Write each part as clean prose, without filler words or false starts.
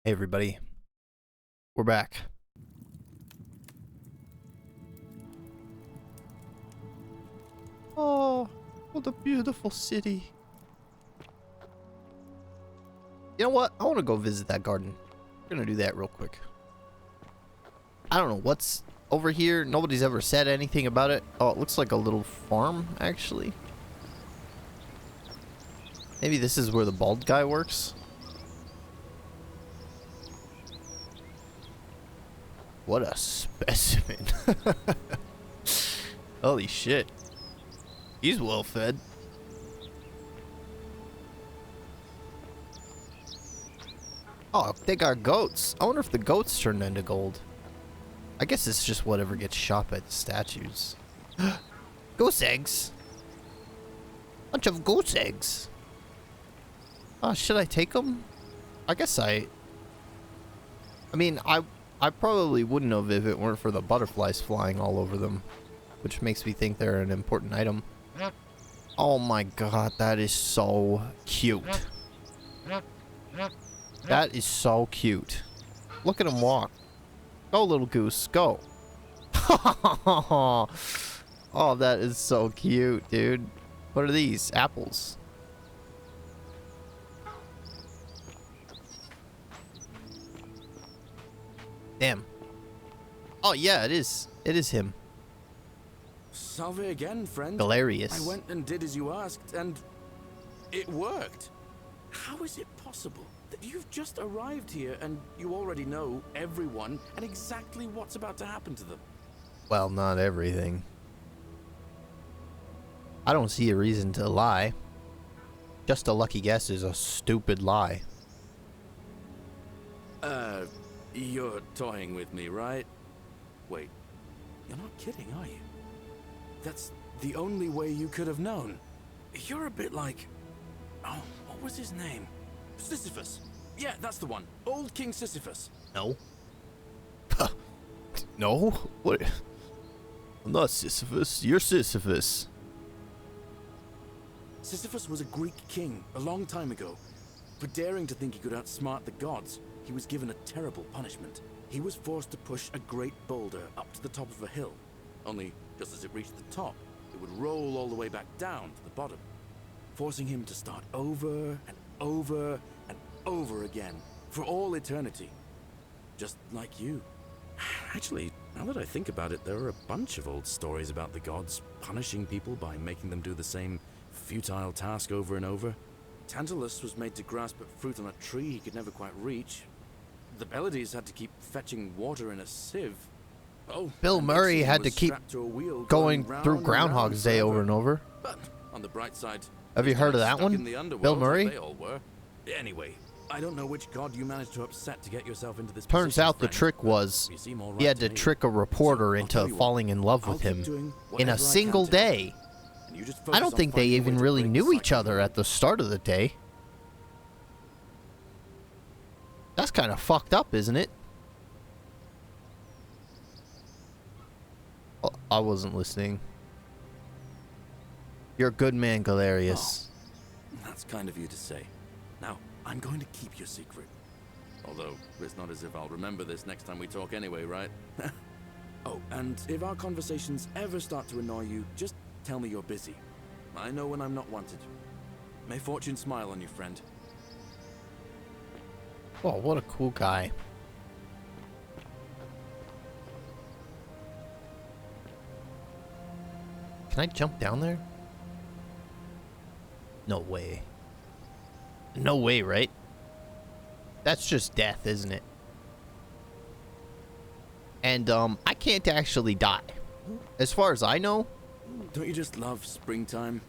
Hey everybody, we're back. Oh, what a beautiful city. You know what? I want to go visit that garden. We're gonna do that real quick. I don't know what's over here. Nobody's ever said anything about it. Oh, it looks like a little farm, actually. Maybe this is where the bald guy works. What a specimen. Holy shit. He's well fed. Oh, they got goats. I wonder if the goats turned into gold. I guess it's just whatever gets shot by the statues. Goose eggs. Bunch of goose eggs. Oh, should I take them? I guess I mean, I probably wouldn't have if it weren't for the butterflies flying all over them, which makes me think they're an important item. Oh my god, that is so cute. That is so cute. Look at him walk. Go, little goose, go. Oh, that is so cute, dude. What are these? Apples. Damn. Oh yeah, it is. It is him. Salve again, friend. Hilarious. I went and did as you asked, and it worked. How is it possible that you've just arrived here and you already know everyone and exactly what's about to happen to them? Well, not everything. I don't see a reason to lie. Just a lucky guess is a stupid lie. You're toying with me, right? Wait, you're not kidding, are you? That's the only way you could have known. You're a bit like... Oh, what was his name? Sisyphus. Yeah, that's the one. Old King Sisyphus. No. No? What? I'm not Sisyphus. You're Sisyphus. Sisyphus was a Greek king a long time ago. For daring to think he could outsmart the gods, he was given a terrible punishment. He was forced to push a great boulder up to the top of a hill. Only, just as it reached the top, it would roll all the way back down to the bottom, forcing him to start over and over and over again for all eternity. Just like you. Actually, now that I think about it, there are a bunch of old stories about the gods punishing people by making them do the same futile task over and over. Tantalus was made to grasp at fruit on a tree he could never quite reach. The Pleiades had to keep fetching water in a sieve. Oh, Bill Murray had to keep going through Groundhog's Day over and over. But on the bright side, have you heard of that one? Bill Murray? They all were. Anyway, I don't know which god you managed to upset to get yourself into this Turns position, out the friend, trick was he had to trick a reporter into falling in love with him in a single day. I don't think they even really knew each other at the start of the day. That's kind of fucked up, isn't it? Oh, I wasn't listening. You're a good man, Galerius. Oh, that's kind of you to say. Now, I'm going to keep your secret. Although, it's not as if I'll remember this next time we talk anyway, right? Oh, and if our conversations ever start to annoy you, just tell me you're busy. I know when I'm not wanted. May fortune smile on you, friend. Oh, what a cool guy. Can I jump down there? No way. No way, right? That's just death, isn't it? And, I can't actually die. As far as I know, Don't you just love springtime?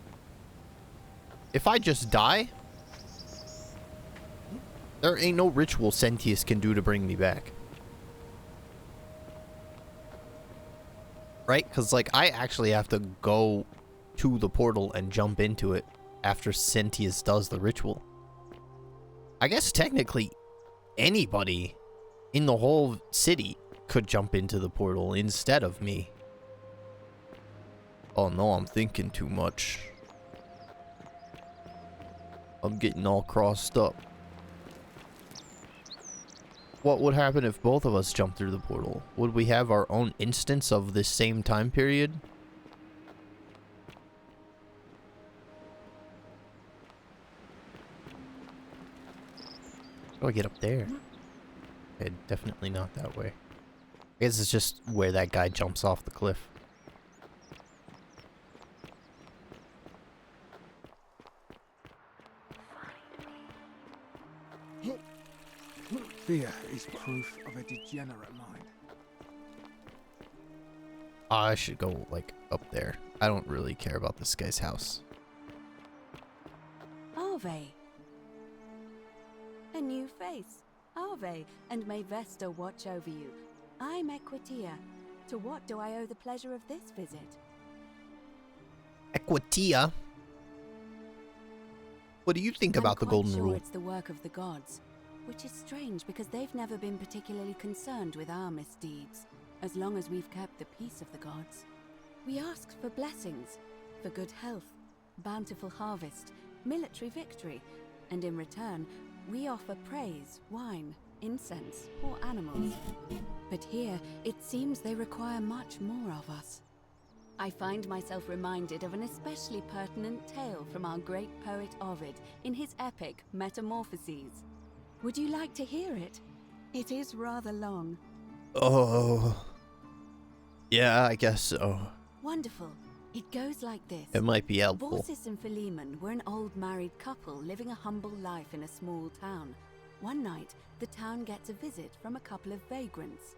if I just die, there ain't no ritual Sentius can do to bring me back. Right? Because, like, I actually have to go to the portal and jump into it after Sentius does the ritual. I guess technically anybody in the whole city could jump into the portal instead of me. Oh no, I'm thinking too much. I'm getting all crossed up. What would happen if both of us jumped through the portal? Would we have our own instance of this same time period? How do I get up there? Okay, definitely not that way. I guess it's just where that guy jumps off the cliff. Fear is proof of a degenerate mind. I should go, like, up there. I don't really care about this guy's house. Arve. A new face. Arve, and may Vesta watch over you. I'm Equitia. To what do I owe the pleasure of this visit? Equitia? What do you think about the Golden Rule? It's the work of the gods, which is strange because they've never been particularly concerned with our misdeeds, as long as we've kept the peace of the gods. We ask for blessings, for good health, bountiful harvest, military victory, and in return, we offer praise, wine, incense, or animals. But here, it seems they require much more of us. I find myself reminded of an especially pertinent tale from our great poet Ovid in his epic Metamorphoses. Would you like to hear it? It is rather long. Oh. Yeah, I guess so. Wonderful. It goes like this. It might be helpful. Baucis and Philemon were an old married couple living a humble life in a small town. One night, the town gets a visit from a couple of vagrants.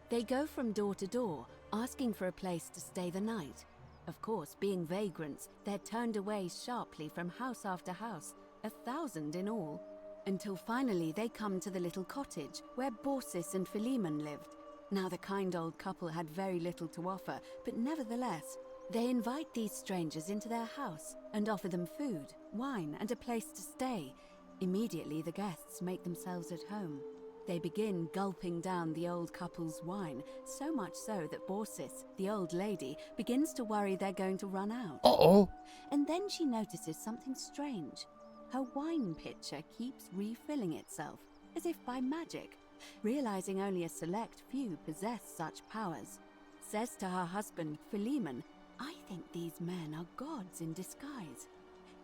They go from door to door, asking for a place to stay the night. Of course, being vagrants, they're turned away sharply from house after house, 1,000 in all, until finally they come to the little cottage where Baucis and Philemon lived. Now the kind old couple had very little to offer, but nevertheless, they invite these strangers into their house and offer them food, wine, and a place to stay. Immediately the guests make themselves at home. They begin gulping down the old couple's wine, so much so that Baucis, the old lady, begins to worry they're going to run out. Uh-oh. And then she notices something strange. Her wine pitcher keeps refilling itself, as if by magic. Realizing only a select few possess such powers, says to her husband, Philemon, "I think these men are gods in disguise."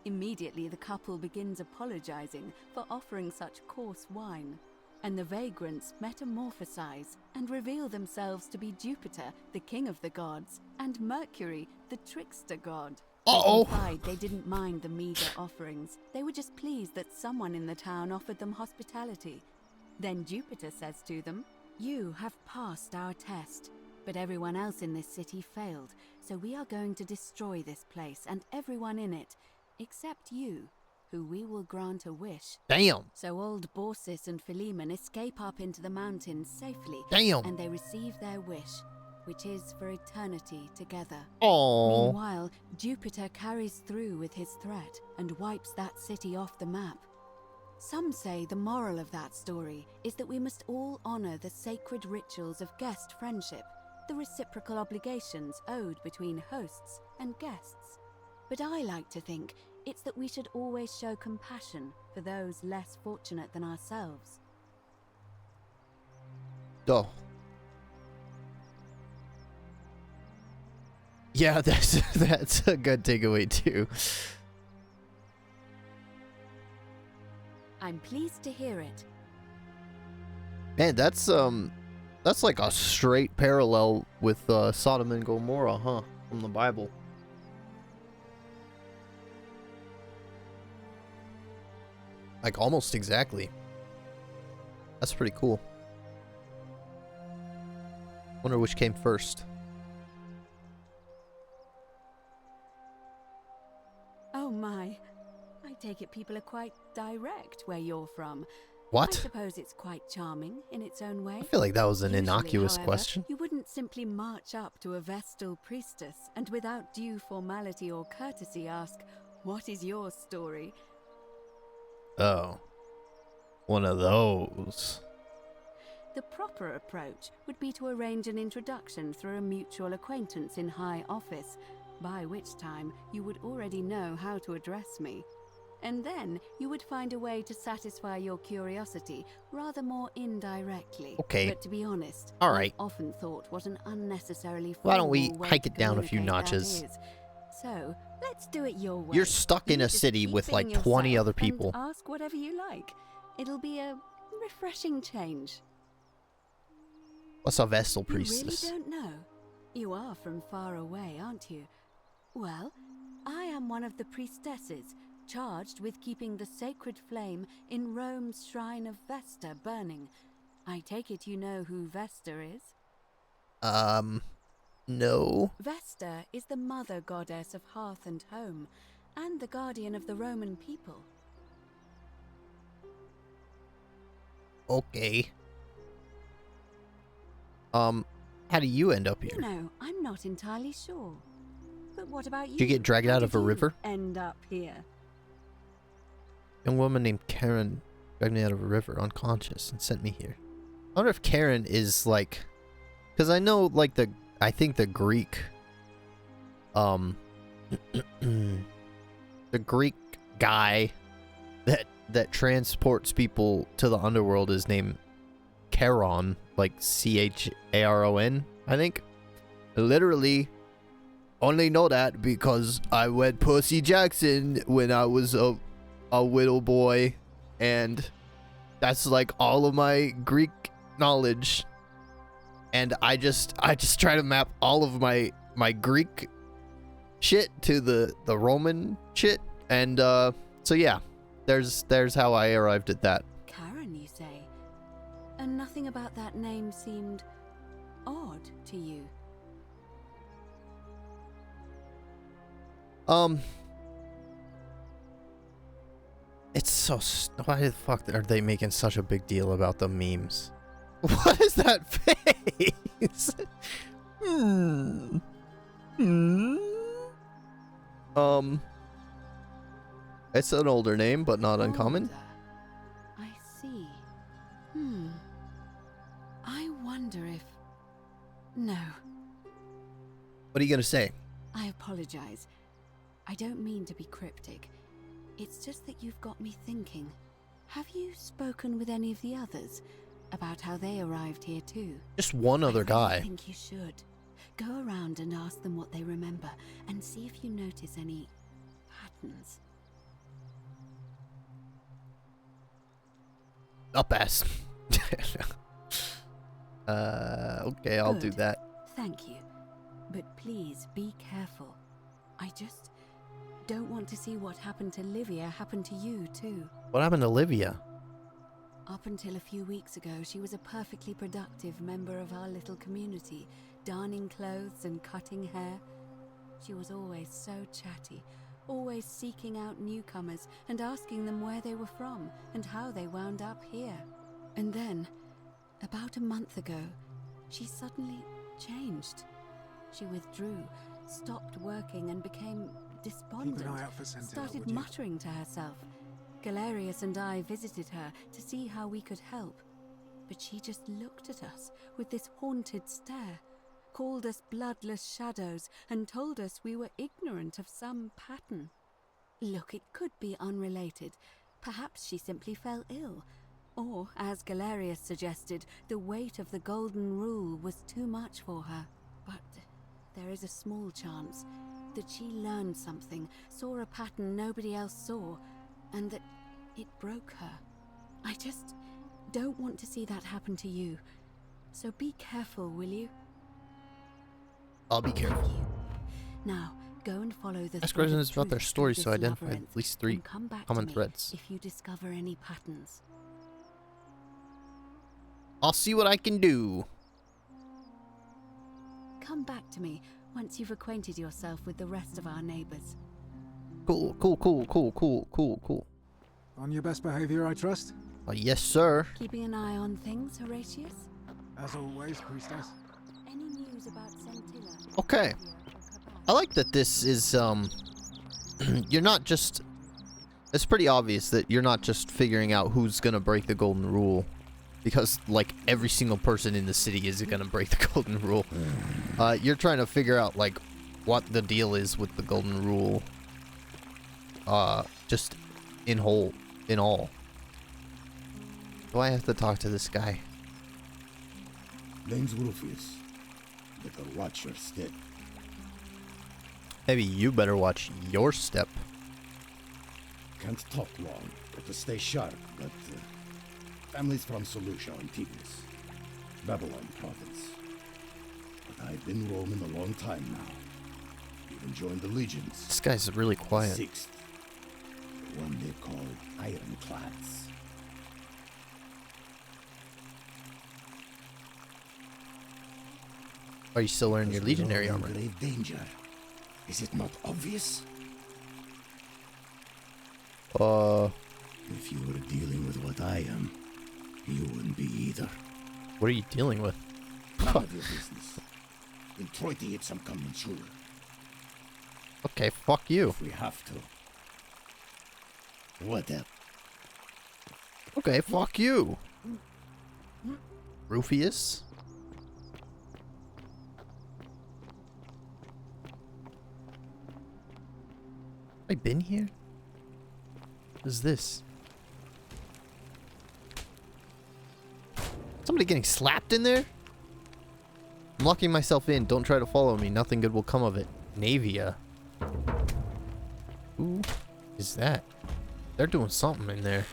Immediately the couple begins apologizing for offering such coarse wine, and the vagrants metamorphosize and reveal themselves to be Jupiter, the king of the gods, and Mercury, the trickster god. Uh-oh. They implied they didn't mind the meager offerings. They were just pleased that someone in the town offered them hospitality. Then Jupiter says to them, "You have passed our test, but everyone else in this city failed, so we are going to destroy this place and everyone in it, except you, who we will grant a wish." Damn. So old Baucis and Philemon escape up into the mountains safely, Damn. and they receive their wish, which is for eternity together. Aww. Meanwhile, Jupiter carries through with his threat and wipes that city off the map. Some say the moral of that story is that we must all honor the sacred rituals of guest friendship, the reciprocal obligations owed between hosts and guests. But I like to think it's that we should always show compassion for those less fortunate than ourselves. Oh. Yeah, that's a good takeaway too. I'm pleased to hear it. Man, that's like a straight parallel with Sodom and Gomorrah, huh? From the Bible. Like almost exactly. That's pretty cool. Wonder which came first. Oh my. I take it people are quite direct where you're from. What? I suppose it's quite charming in its own way. I feel like that was an Usually, innocuous however, question. You wouldn't simply march up to a Vestal priestess and without due formality or courtesy ask, "What is your story?" Oh. One of those. The proper approach would be to arrange an introduction through a mutual acquaintance in high office, by which time you would already know how to address me. And then you would find a way to satisfy your curiosity rather more indirectly. Okay. But to be honest, All right. I've often thought what an unnecessarily Why don't we formal way hike to it down a few communicate that notches? is. So, let's do it your way. You're stuck in You a just city keep with like being 20 yourself other and people. ask whatever you like. It'll be a refreshing change. What's a Vestal You priestess? really don't know? You are from far away, aren't you? Well, I am one of the priestesses, charged with keeping the sacred flame in Rome's shrine of Vesta burning. I take it you know who Vesta is? No. Vesta is the mother goddess of hearth and home, and the guardian of the Roman people. Okay. How do you end up here? You know, I'm not entirely sure. But what about you? Did you get dragged How out of did a you river? End up here. Young woman named Karen dragged me out of a river unconscious and sent me here. I wonder if Karen is like, because I know like I think the Greek, the Greek guy that transports people to the underworld is named Charon, like Charon, I think. Literally, only know that because I went Percy Jackson when I was a little boy, and that's like all of my Greek knowledge. And I just try to map all of my Greek shit to the Roman shit, and so yeah, there's how I arrived at that. Karen, you say? And nothing about that name seemed odd to you. It's so why the fuck are they making such a big deal about the memes? What is that face? It's an older name, but not uncommon. Older. I see. I wonder if... No, What are you gonna say? I apologize. I don't mean to be cryptic. It's just that you've got me thinking. Have you spoken with any of the others about how they arrived here too? Just one other guy. I think you should. Go around and ask them what they remember and see if you notice any patterns. Up ass. Okay, I'll do Good. that. Thank you. But please be careful. I just don't want to see what happened to Livia happen to you too. What happened to Livia? Up until a few weeks ago, she was a perfectly productive member of our little community, darning clothes and cutting hair. She was always so chatty, always seeking out newcomers and asking them where they were from and how they wound up here. And then, about a month ago, she suddenly changed. She withdrew, stopped working and became despondent. Keep an eye out for Sentius, Started would you? muttering to herself. Galerius and I visited her to see how we could help, but she just looked at us with this haunted stare, called us bloodless shadows, and told us we were ignorant of some pattern. Look, it could be unrelated. Perhaps she simply fell ill. Or, as Galerius suggested, the weight of the golden rule was too much for her. But there is a small chance that she learned something, saw a pattern nobody else saw, and that it broke her. I just don't want to see that happen to you. So be careful, will you? I'll be careful. Thank you. Now, go and follow the Ask thread of residents about their truth stories through so this identify labyrinth, at least 3 and come back common to me threads. if you discover any patterns. I'll see what I can do. Come back to me once you've acquainted yourself with the rest of our neighbors. Cool. On your best behavior, I trust? Yes, sir. Keeping an eye on things, Horatius? As always, priestess. Any news about Sentilla? Okay. I like that this is, you're not just... It's pretty obvious that you're not just figuring out who's gonna break the golden rule. Because, like, every single person in the city is gonna break the golden rule. You're trying to figure out, like, what the deal is with the golden rule. Just In whole. In all. Do I have to talk to this guy? Name's Rufius. Better watch your step. Maybe you better watch your step. Can't talk long, but to stay sharp, but family's from Seleucia and Tigris, Babylon province. But I've been roaming a long time now. Even joined the legions. This guy's really quiet. Sixth, the one they call Ironclads. Are you still wearing your Because we're legionary all in armor? grave danger. Is it not obvious? If you were dealing with what I am, you wouldn't be either. What are you dealing with? None of your business. In Troiti ipsum convensura. Okay, fuck you. If we have to. What else? Okay, fuck you. Rufius? I been here? What is this? Somebody getting slapped in there? I'm locking myself in. Don't try to follow me. Nothing good will come of it. Navia. Who is that? They're doing something in there.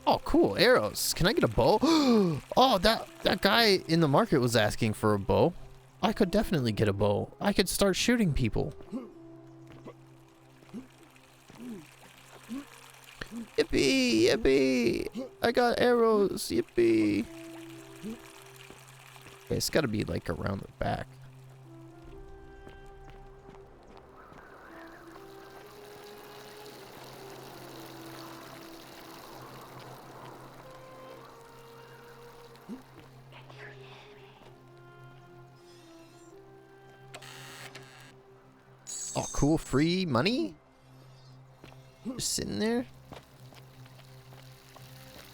Oh, cool. Arrows. Can I get a bow? Oh, that guy in the market was asking for a bow. I could definitely get a bow. I could start shooting people. Yippee! Yippee! I got arrows! Yippee! Okay, it's gotta be like around the back. Oh, cool. Free money? Just sitting there?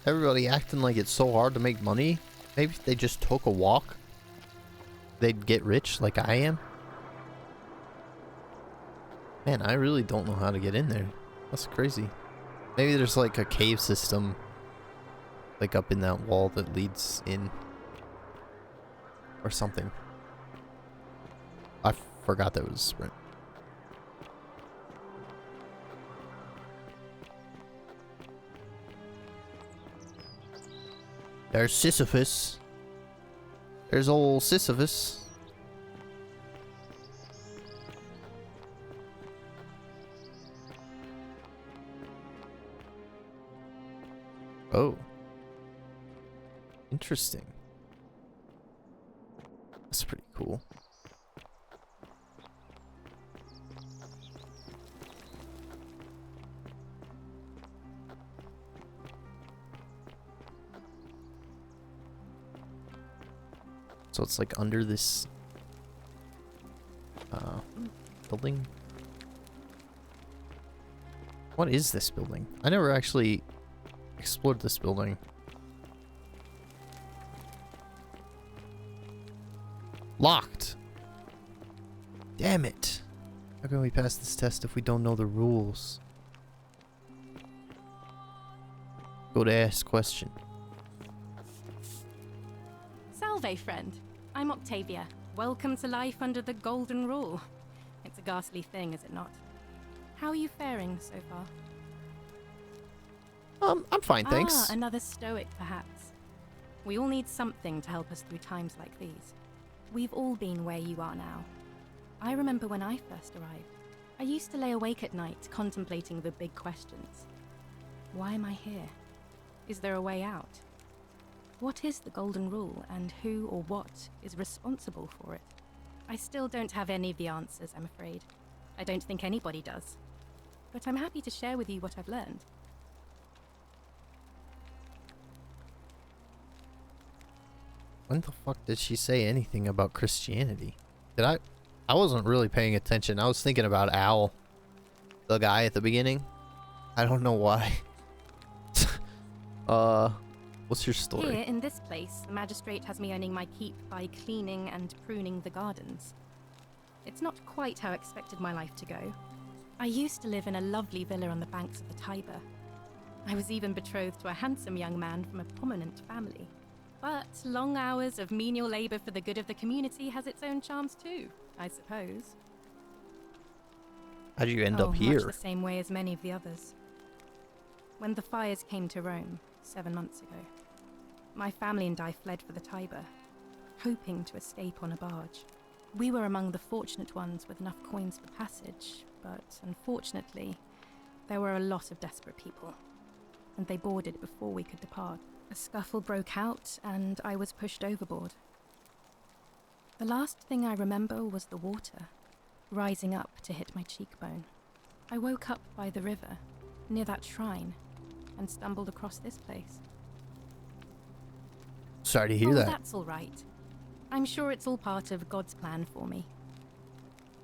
Everybody acting like it's so hard to make money. Maybe if they just took a walk, they'd get rich like I am. Man, I really don't know how to get in there. That's crazy. Maybe there's like a cave system like up in that wall that leads in. Or something. I forgot that was a sprint. There's Sisyphus. There's old Sisyphus. Oh. Interesting. That's pretty cool. So it's like under this building. What is this building? I never actually explored this building. Locked. Damn it. How can we pass this test if we don't know the rules? Go to ask question. Salve, friend. I'm Octavia. Welcome to life under the Golden Rule. It's a ghastly thing, is it not? How are you faring so far? I'm fine, thanks. Ah, another stoic, perhaps. We all need something to help us through times like these. We've all been where you are now. I remember when I first arrived. I used to lay awake at night contemplating the big questions. Why am I here? Is there a way out? What is the Golden Rule, and who or what is responsible for it? I still don't have any of the answers, I'm afraid. I don't think anybody does. But I'm happy to share with you what I've learned. When the fuck did she say anything about Christianity? Did I? I wasn't really paying attention. I was thinking about Owl, the guy at the beginning. I don't know why. What's your story? Here, in this place, the magistrate has me earning my keep by cleaning and pruning the gardens. It's not quite how I expected my life to go. I used to live in a lovely villa on the banks of the Tiber. I was even betrothed to a handsome young man from a prominent family. But long hours of menial labor for the good of the community has its own charms too, I suppose. How'd you end up Much here? the same way as many of the others. When the fires came to Rome 7 months ago, my family and I fled for the Tiber, hoping to escape on a barge. We were among the fortunate ones with enough coins for passage, but unfortunately, there were a lot of desperate people, and they boarded before we could depart. A scuffle broke out, and I was pushed overboard. The last thing I remember was the water, rising up to hit my cheekbone. I woke up by the river, near that shrine, and stumbled across this place. Sorry to hear that. That's all right. I'm sure it's all part of God's plan for me.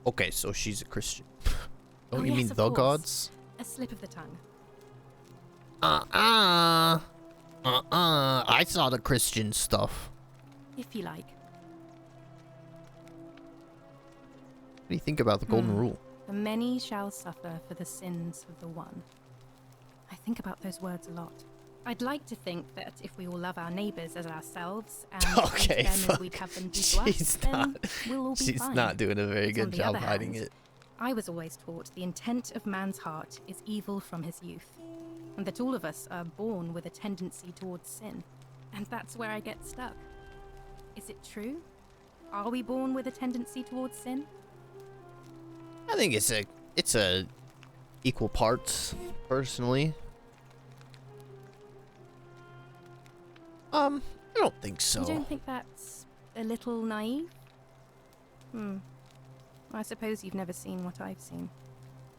Okay, so she's a Christian. Oh, you yes, mean of the course. gods? A slip of the tongue. I saw the Christian stuff. If you like. What do you think about the golden rule? The many shall suffer for the sins of the one. I think about those words a lot. I'd like to think that if we all love our neighbours as ourselves and Okay, treat them fuck. as we'd have them do to us, then we'll all be She's fine. not doing a very But good on the job other hiding hand, it. I was always taught the intent of man's heart is evil from his youth, and that all of us are born with a tendency towards sin. And that's where I get stuck. Is it true? Are we born with a tendency towards sin? I think it's a equal parts, personally. I don't think so. You don't think that's a little naive? I suppose you've never seen what I've seen.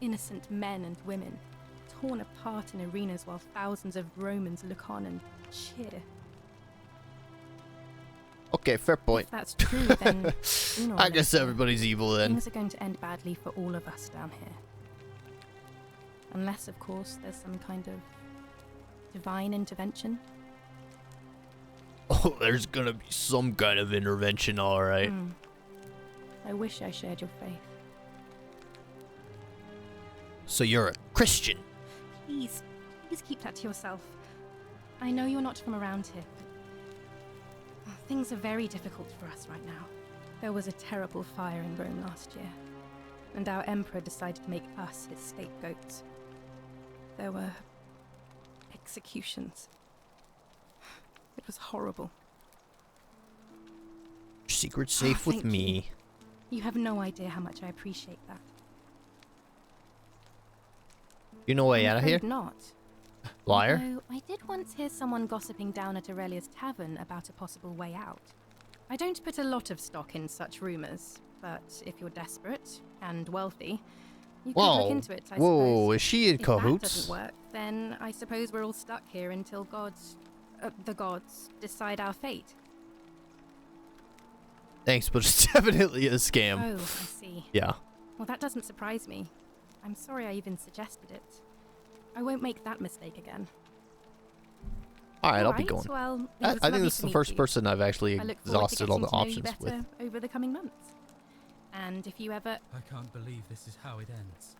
Innocent men and women, torn apart in arenas while thousands of Romans look on and cheer. Okay, fair point. If that's true, then sooner or I guess later, everybody's evil then. things are going to end badly for all of us down here. Unless, of course, there's some kind of divine intervention. Oh, there's gonna be some kind of intervention, alright. I wish I shared your faith. So you're a Christian? Please keep that to yourself. I know you're not from around here, but things are very difficult for us right now. There was a terrible fire in Rome last year, and our emperor decided to make us his scapegoats. There were executions. It was horrible. Secret safe with thank you. me. You have no idea how much I appreciate that. You know way I'm out of here? afraid not. Liar? Although I did once hear someone gossiping down at Aurelia's tavern about a possible way out. I don't put a lot of stock in such rumors, but if you're desperate and wealthy, you could look Whoa. into it, I Whoa, suppose. is she in If that cahoots? doesn't work, then I suppose we're all stuck here until the gods decide our fate. Thanks, but it's definitely a scam. Oh, I see. Yeah. Well, that doesn't surprise me. I'm sorry I even suggested it. I won't make that mistake again. Alright, I'll be Alright, going. Well, it I was think lovely this is to the meet first you. person I've actually I look forward to exhausted all getting the to know you options with. better over the coming months. And if you ever... I can't believe this is how it ends.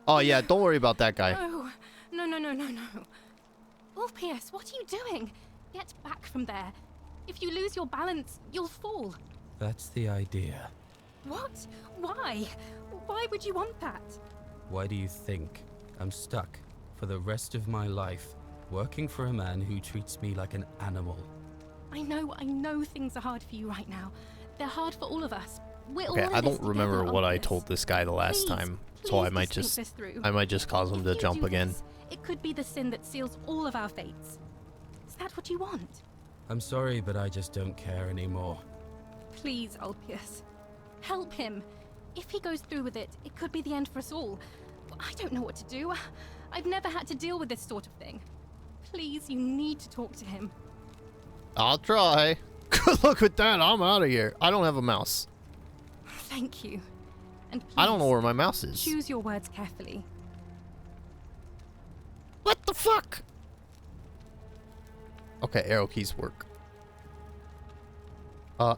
Oh yeah, don't worry about that guy. No. Ulpius, what are you doing? Get back from there. If you lose your balance, you'll fall. That's the idea. What? Why? Why would you want that? Why do you think I'm stuck for the rest of my life working for a man who treats me like an animal? I know things are hard for you right now. They're hard for all of us. We're Okay, all in I this don't remember together, what I Ulpius. told this guy the last Please, time, so please I might just think this through. I might just cause him If to you jump do again. this, it could be the sin that seals all of our fates. Is that what you want? I'm sorry, but I just don't care anymore. Please, Ulpius. Help him. If he goes through with it, it could be the end for us all. I don't know what to do. I've never had to deal with this sort of thing. Please, you need to talk to him. I'll try. Good luck with that. I'm out of here. I don't have a mouse. Thank you. And please, I don't know where my mouse is. choose your words carefully. What the fuck? Okay, arrow keys work.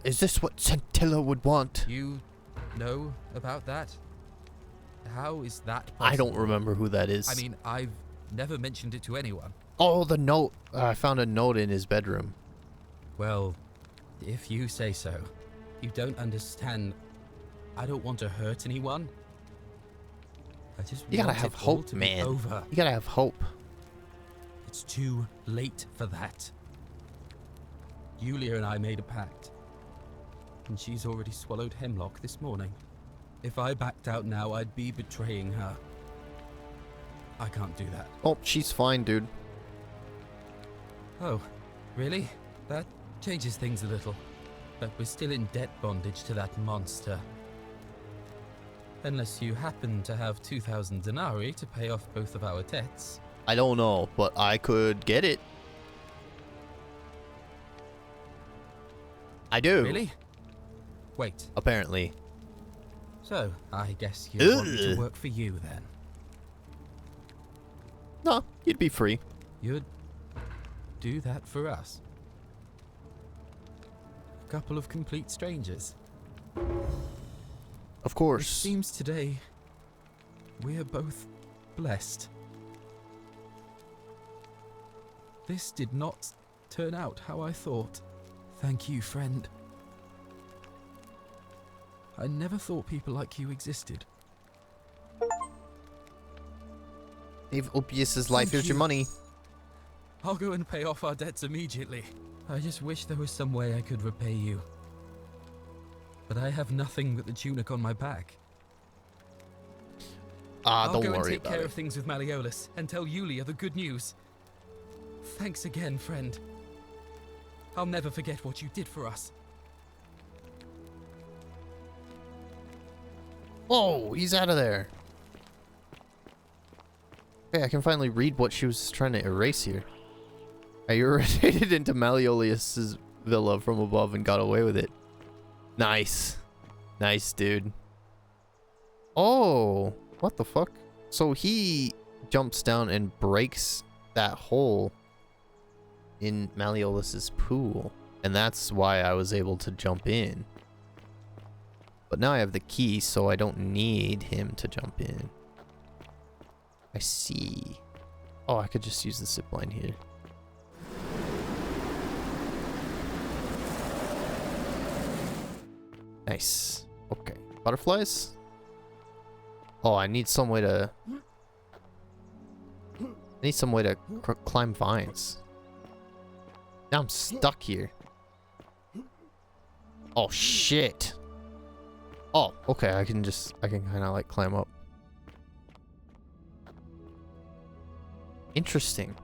Is this what Centilla would want? You know about that? How is that possible? I don't remember who that is. I mean, I've never mentioned it to anyone. Oh, the note. I found a note in his bedroom. Well, if you say so. You don't understand. I don't want to hurt anyone. I just You gotta want have it all hope, to be man. over. You gotta have hope. It's too late for that. Yulia and I made a pact. And she's already swallowed hemlock this morning. If I backed out now, I'd be betraying her. I can't do that. Oh, she's fine, dude. Oh, really? That changes things a little. But we're still in debt bondage to that monster. Unless you happen to have 2,000 denarii to pay off both of our debts. I don't know, but I could get it. I do. Really? Wait. Apparently. So, I guess you want me to Ugh. work for you then. No, you'd be free. You'd do that for us. A couple of complete strangers. Of It course. seems today we're both blessed. This did not turn out how I thought. Thank you, friend. I never thought people like you existed. Save Opius's life. Thank Here's your you. money. I'll go and pay off our debts immediately. I just wish there was some way I could repay you. But I have nothing but the tunic on my back. Ah, I'll don't go and worry take about care it. of things with Malleolus and tell Yulia the good news. Thanks again, friend. I'll never forget what you did for us. Oh, he's out of there. Okay, I can finally read what she was trying to erase here. I urinated into Malleolus' villa from above and got away with it. Nice. Nice, dude. Oh, what the fuck? So he jumps down and breaks that hole in Malleolus' pool. And that's why I was able to jump in. But now I have the key, so I don't need him to jump in. I see. Oh, I could just use the zip line here. Nice. Okay. Butterflies? Oh, I need some way to... I need some way to climb vines. Now I'm stuck here. Oh, shit. Oh, okay. I can kind of like climb up. Interesting.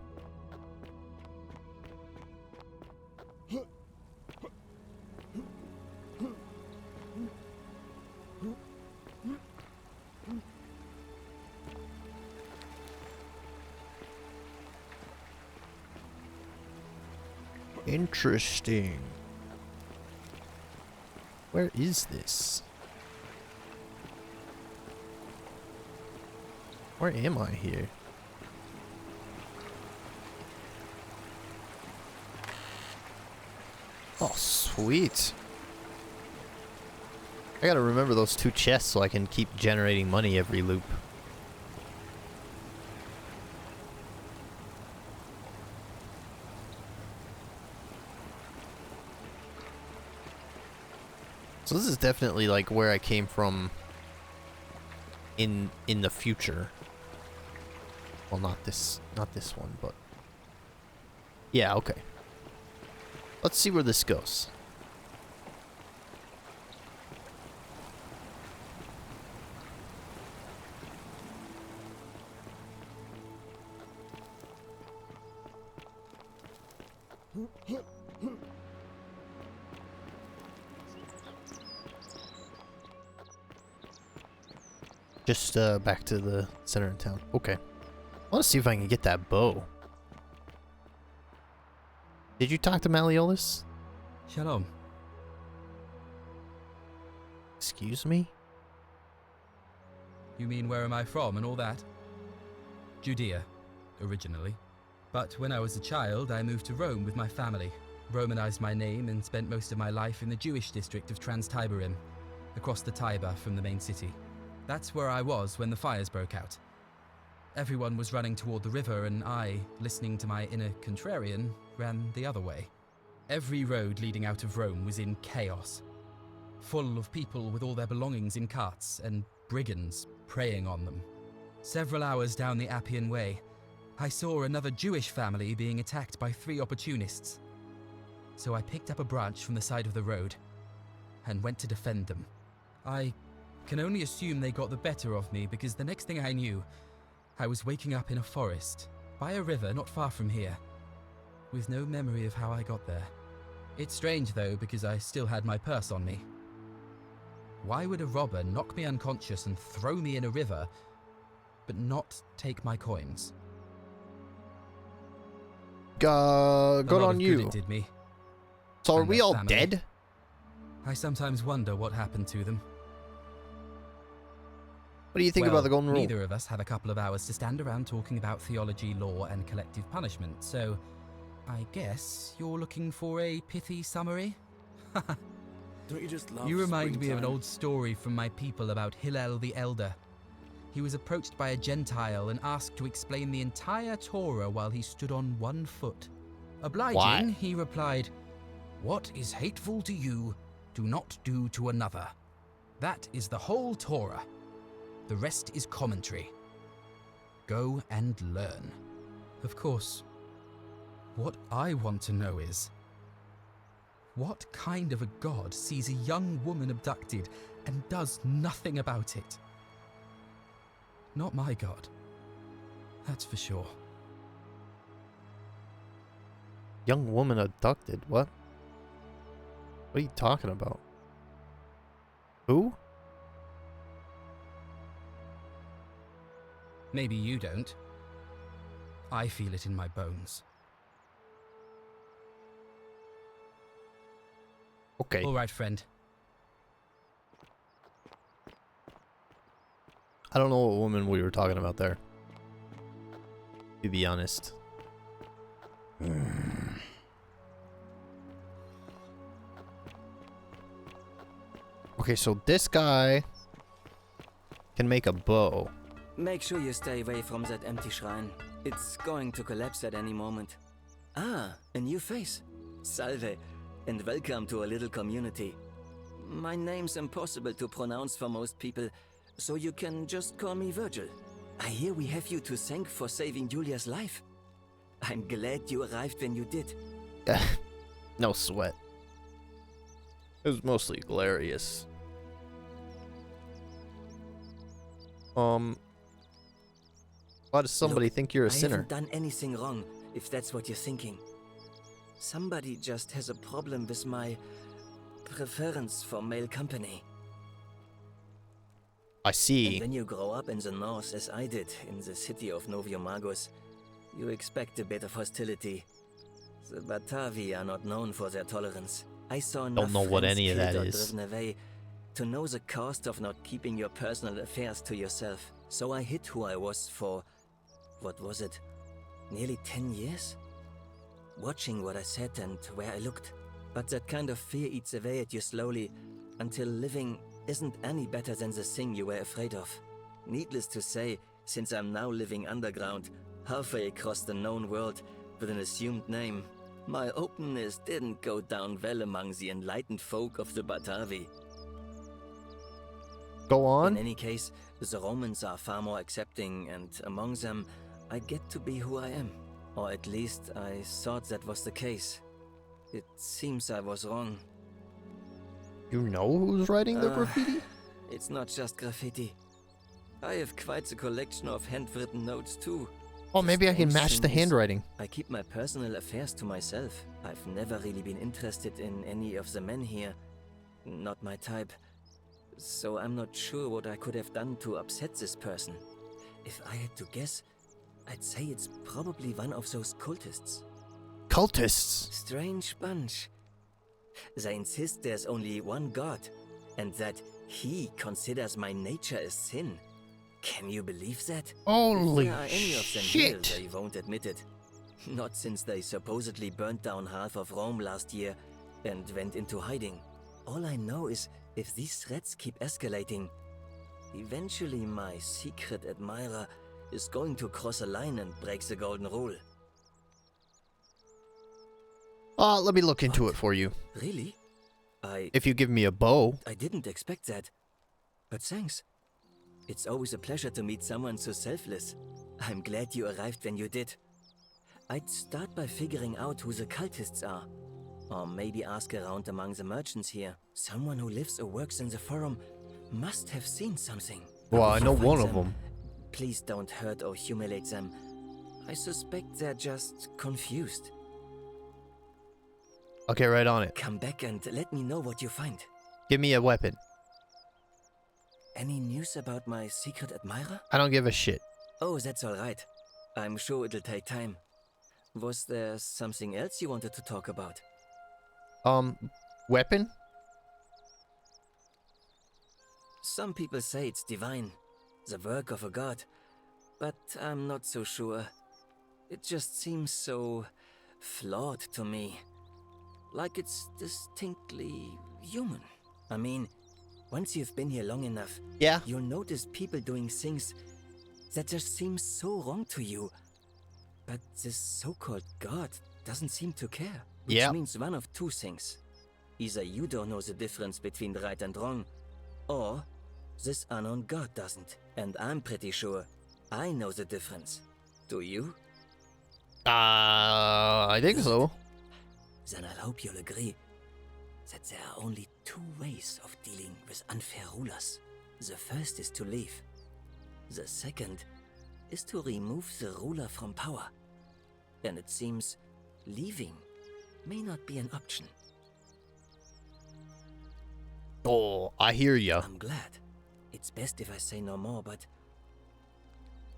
Interesting. Where is this? Where am I here? Oh, sweet. I gotta remember those 2 chests so I can keep generating money every loop. So this is definitely like where I came from in the future. Well, not this one, but yeah, okay. Let's see where this goes. Just back to the center of town. Okay. I want to see if I can get that bow. Did you talk to Malleolus? Shalom. Excuse me? You mean where am I from and all that? Judea, originally. But when I was a child, I moved to Rome with my family, Romanized my name and spent most of my life in the Jewish district of Trans-Tiberim, across the Tiber from the main city. That's where I was when the fires broke out. Everyone was running toward the river, and I, listening to my inner contrarian, ran the other way. Every road leading out of Rome was in chaos, full of people with all their belongings in carts and brigands preying on them. Several hours down the Appian Way, I saw another Jewish family being attacked by 3 opportunists. So I picked up a branch from the side of the road and went to defend them. I can only assume they got the better of me, because the next thing I knew, I was waking up in a forest, by a river not far from here, with no memory of how I got there. It's strange though, because I still had my purse on me. Why would a robber knock me unconscious and throw me in a river, but not take my coins? Good A lot on of you. good it did me. So are and we their all family. dead? I sometimes wonder what happened to them. What do you think about the golden rule? Neither of us have a couple of hours to stand around talking about theology, law, and collective punishment, so I guess you're looking for a pithy summary? Don't you just love You remind me of an springtime? old story from my people about Hillel the Elder. He was approached by a Gentile and asked to explain the entire Torah while he stood on one foot. Obliging, Why? he replied, "What is hateful to you, do not do to another. That is the whole Torah. The rest is commentary. Go and learn." Of course, what I want to know is, what kind of a god sees a young woman abducted and does nothing about it? Not my god. That's for sure. Young woman abducted? What? What are you talking about? Who? Maybe you don't. I feel it in my bones. Okay. All right, friend. I don't know what woman we were talking about there, to be honest. Okay, so this guy can make a bow. Make sure you stay away from that empty shrine. It's going to collapse at any moment. Ah, a new face. Salve, and welcome to a little community. My name's impossible to pronounce for most people, so you can just call me Virgil. I hear we have you to thank for saving Julia's life. I'm glad you arrived when you did. No sweat. It was mostly hilarious. Why does somebody Look, think you're a I sinner? haven't done anything wrong, if that's what you're thinking. Somebody just has a problem with my preference for male company. I And see. when you grow up in the north, as I did, in the city of Noviomagus, you expect a bit of hostility. The Batavi are not known for their tolerance. I saw enough know what friends any of that killed or is. driven away to know the cost of not keeping your personal affairs to yourself. So I hid who I was for, what was it, nearly 10 years? Watching what I said and where I looked. But that kind of fear eats away at you slowly, until living isn't any better than the thing you were afraid of. Needless to say, since I'm now living underground, halfway across the known world, with an assumed name, my openness didn't go down well among the enlightened folk of the Batavi. Go In on. any case, the Romans are far more accepting, and among them, I get to be who I am. Or at least I thought that was the case. It seems I was wrong. You know who's writing the graffiti? It's not just graffiti. I have quite a collection of handwritten notes too. Oh, maybe I can strange match the thing is, handwriting. I keep my personal affairs to myself. I've never really been interested in any of the men here. Not my type. So I'm not sure what I could have done to upset this person. If I had to guess, I'd say it's probably one of those cultists. Cultists. Strange bunch. They insist there's only one God, and that he considers my nature a sin. Can you believe that? Holy If there are any of them here, shit. they won't admit it. Not since they supposedly burnt down half of Rome last year and went into hiding. All I know is if these threats keep escalating, Eventually, my secret admirer is going to cross a line and break the golden rule. Let me look into it for you. Really? If you give me a bow. I didn't expect that. But thanks. It's always a pleasure to meet someone so selfless. I'm glad you arrived when you did. I'd start by figuring out who the cultists are. Or maybe ask around among the merchants here. Someone who lives or works in the forum must have seen something. Well, I If you know find one of them. Please don't hurt or humiliate them. I suspect they're just confused. Okay, right on it. Come back and let me know what you find. Give me a weapon. Any news about my secret admirer? I don't give a shit. Oh, that's all right. I'm sure it'll take time. Was there something else you wanted to talk about? Weapon? Some people say it's divine, the work of a god, but I'm not so sure. It just seems so flawed to me. Like it's distinctly human. I mean, once you've been here long enough, Yeah. you'll notice people doing things that just seem so wrong to you. But this so-called god doesn't seem to care. Which Yeah. means one of two things. Either you don't know the difference between right and wrong, or this unknown god doesn't. And I'm pretty sure I know the difference. Do you? I think so. Then I hope you'll agree that there are only two ways of dealing with unfair rulers. The first is to leave. The second is to remove the ruler from power. And it seems leaving may not be an option. Oh, I hear ya. I'm glad. It's best if I say no more, but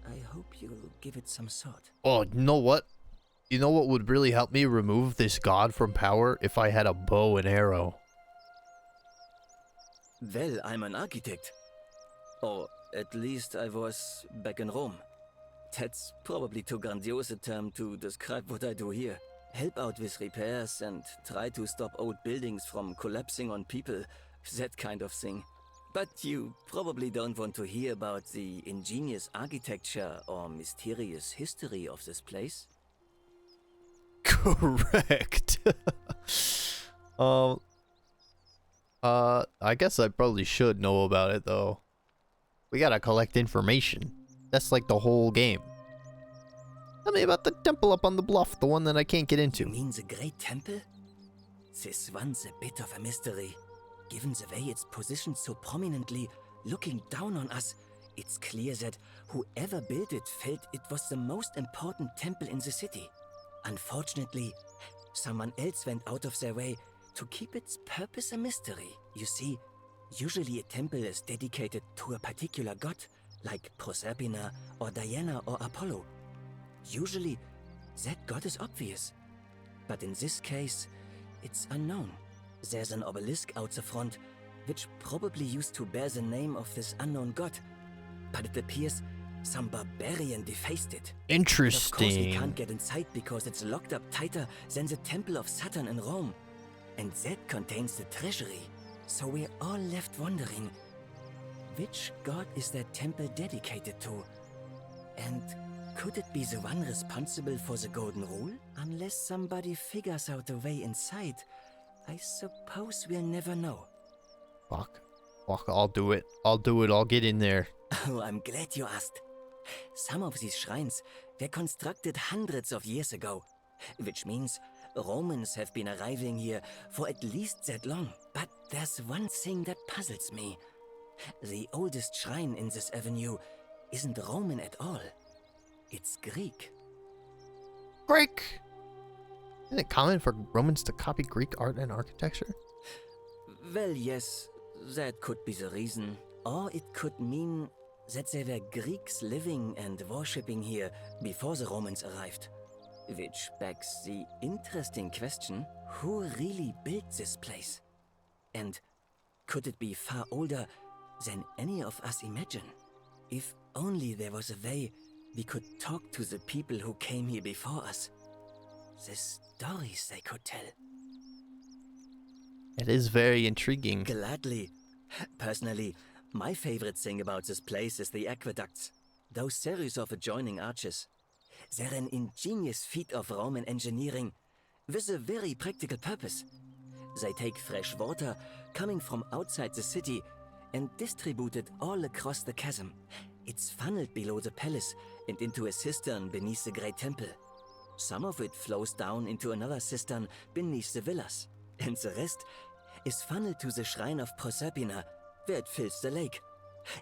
I hope you'll give it some thought. Oh, you know what? You know what would really help me remove this god from power? If I had a bow and arrow. Well, I'm an architect. Or at least I was back in Rome. That's probably too grandiose a term to describe what I do here. Help out with repairs and try to stop old buildings from collapsing on people. That kind of thing. But you probably don't want to hear about the ingenious architecture or mysterious history of this place. Correct. I guess I probably should know about it though. We gotta collect information. That's like the whole game. Tell me about the temple up on the bluff, the one that I can't get into. You mean the Great Temple? This one's a bit of a mystery. Given the way it's positioned so prominently, looking down on us, it's clear that whoever built it felt it was the most important temple in the city. Unfortunately, someone else went out of their way to keep its purpose a mystery. You see, usually a temple is dedicated to a particular god, like Proserpina or Diana or Apollo. Usually, that god is obvious. But in this case, it's unknown. There's an obelisk out the front, which probably used to bear the name of this unknown god. But it appears some barbarian defaced it. Of course, we can't Interesting. get inside because it's locked up tighter than the Temple of Saturn in Rome. And that contains the treasury. So we're all left wondering, which god is that temple dedicated to? And could it be the one responsible for the Golden Rule? Unless somebody figures out a way inside, I suppose we'll never know. Fuck. Fuck, I'll do it. I'll do it. I'll get in there. Oh, I'm glad you asked. Some of these shrines were constructed hundreds of years ago, which means Romans have been arriving here for at least that long. But there's one thing that puzzles me. The oldest shrine in this avenue isn't Roman at all. It's Greek. Greek! Isn't it common for Romans to copy Greek art and architecture? Well, yes, that could be the reason. Or it could mean that there were Greeks living and worshipping here before the Romans arrived. Which begs the interesting question, who really built this place? And could it be far older than any of us imagine? If only there was a way we could talk to the people who came here before us. The stories they could tell. It is very intriguing. Gladly. Personally, My favorite thing about this place is the aqueducts. Those series of adjoining arches. They're an ingenious feat of Roman engineering with a very practical purpose. They take fresh water coming from outside the city and distribute it all across the chasm. It's funneled below the palace and into a cistern beneath the great temple. Some of it flows down into another cistern beneath the villas, and the rest is funneled to the shrine of Proserpina, where it fills the lake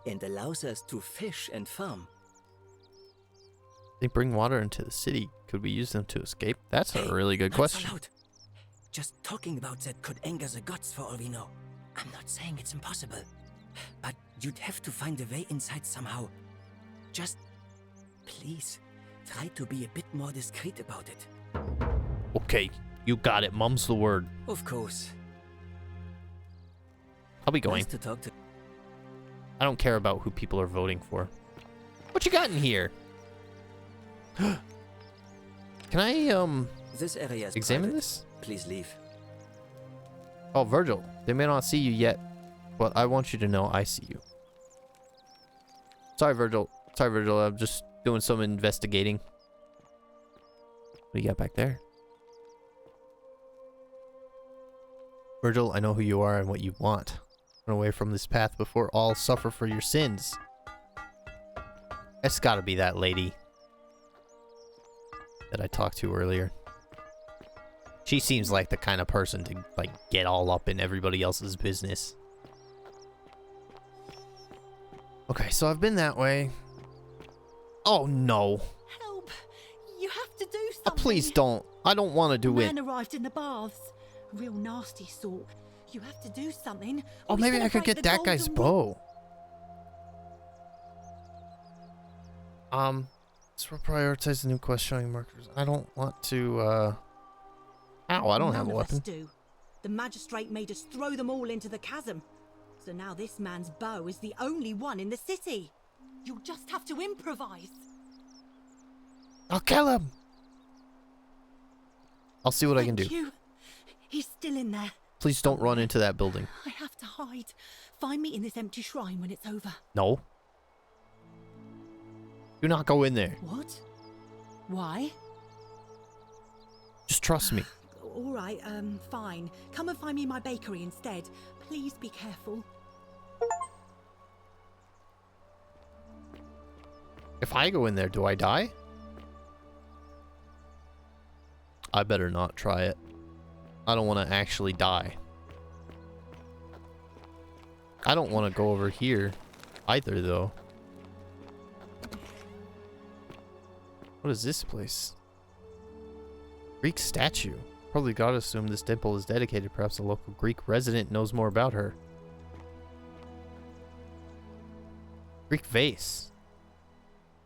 and allows us to fish and farm. They bring water into the city. Could we use them to escape? That's a Hey, really good not question. so loud. Just talking about that could anger the gods for all we know. I'm not saying it's impossible, but you'd have to find a way inside somehow. Just, please, try to be a bit more discreet about it. Okay, you got it. Mum's the word. Of course. I'll be going. Nice to talk to. I don't care about who people are voting for. What you got in here? Can I, This area is examine private. this? Please leave. Oh, Virgil, they may not see you yet, but I want you to know I see you. Sorry, Virgil. I'm just doing some investigating. What do you got back there? Virgil, I know who you are and what you want. Run away from this path before all suffer for your sins. It's gotta be that lady that I talked to earlier. She seems like the kind of person to, like, get all up in everybody else's business. Okay, so I've been that way. Oh, no. Help! You have to do Oh, something. please don't. I don't want to do A it. man arrived in the baths. Real nasty sort. You have to do something. Oh, or he's maybe gonna I could break get the that guy's golden rule. bow. Let's prioritize the new quest showing markers. I don't want to, Ow, I don't have a None of us weapon. do. The magistrate made us throw them all into the chasm. So now this man's bow is the only one in the city. You'll just have to improvise. I'll kill him. I'll see what I can do. Thank you. He's still in there. Please don't run into that building. I have to hide. Find me in this empty shrine when it's over. No. Do not go in there. What? Why? Just trust me. All right, fine. Come and find me in my bakery instead. Please be careful. If I go in there, do I die? I better not try it. I don't want to actually die. I don't want to go over here either, though. What is this place? Greek statue. Probably gotta assume this temple is dedicated. Perhaps a local Greek resident knows more about her. Greek vase.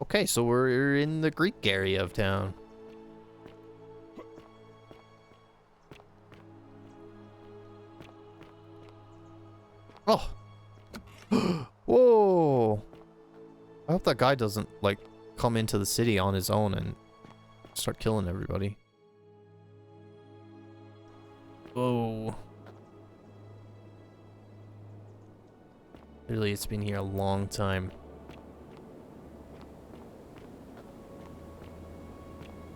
Okay, so we're in the Greek area of town. Oh. Whoa. I hope that guy doesn't, like, come into the city on his own and start killing everybody. Whoa. Clearly, it's been here a long time.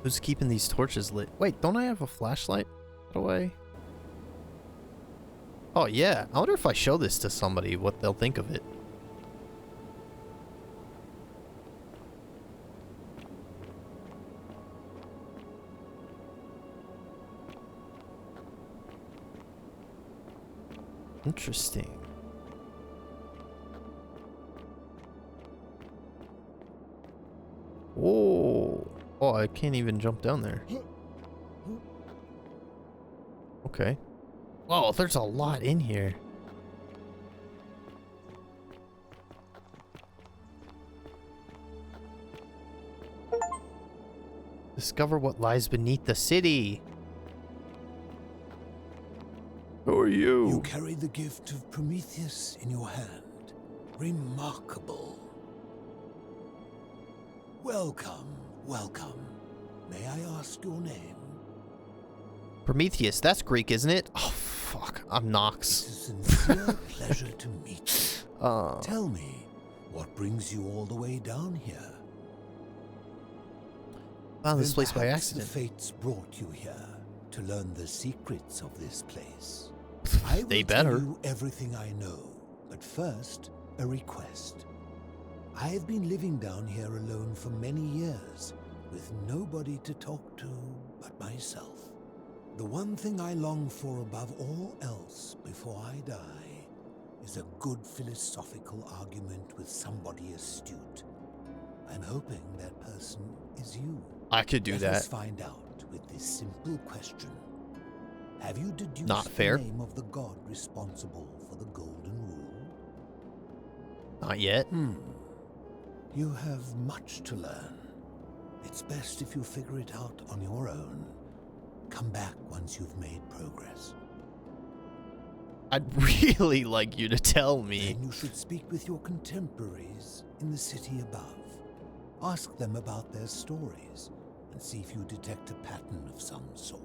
Who's keeping these torches lit? Wait, don't I have a flashlight? By the way. Oh, yeah. I wonder if I show this to somebody, what they'll think of it. Interesting. Oh. Oh, I can't even jump down there. Okay. Whoa, there's a lot in here. Discover what lies beneath the city. Who are you? You carry the gift of Prometheus in your hand. Remarkable. Welcome, welcome. May I ask your name? Prometheus, that's Greek, isn't it? Oh, fuck. I'm It's Nox. a sincere pleasure to meet you. Tell me, what brings you all the way down here? Found this Then place by perhaps accident. The fates brought you here to learn the secrets of this place. I They will better. tell you everything I know, but first, a request. I've been living down here alone for many years, with nobody to talk to but myself. The one thing I long for above all else before I die is a good philosophical argument with somebody astute. I'm hoping that person is you. I could do Let that. us find out with this simple question. Have you deduced Not fair. the name of the god responsible for the Golden Rule? Not yet. You have much to learn. It's best if you figure it out on your own. Come back once you've made progress. I'd really like you to tell me. Then you should speak with your contemporaries in the city above. Ask them about their stories and see if you detect a pattern of some sort.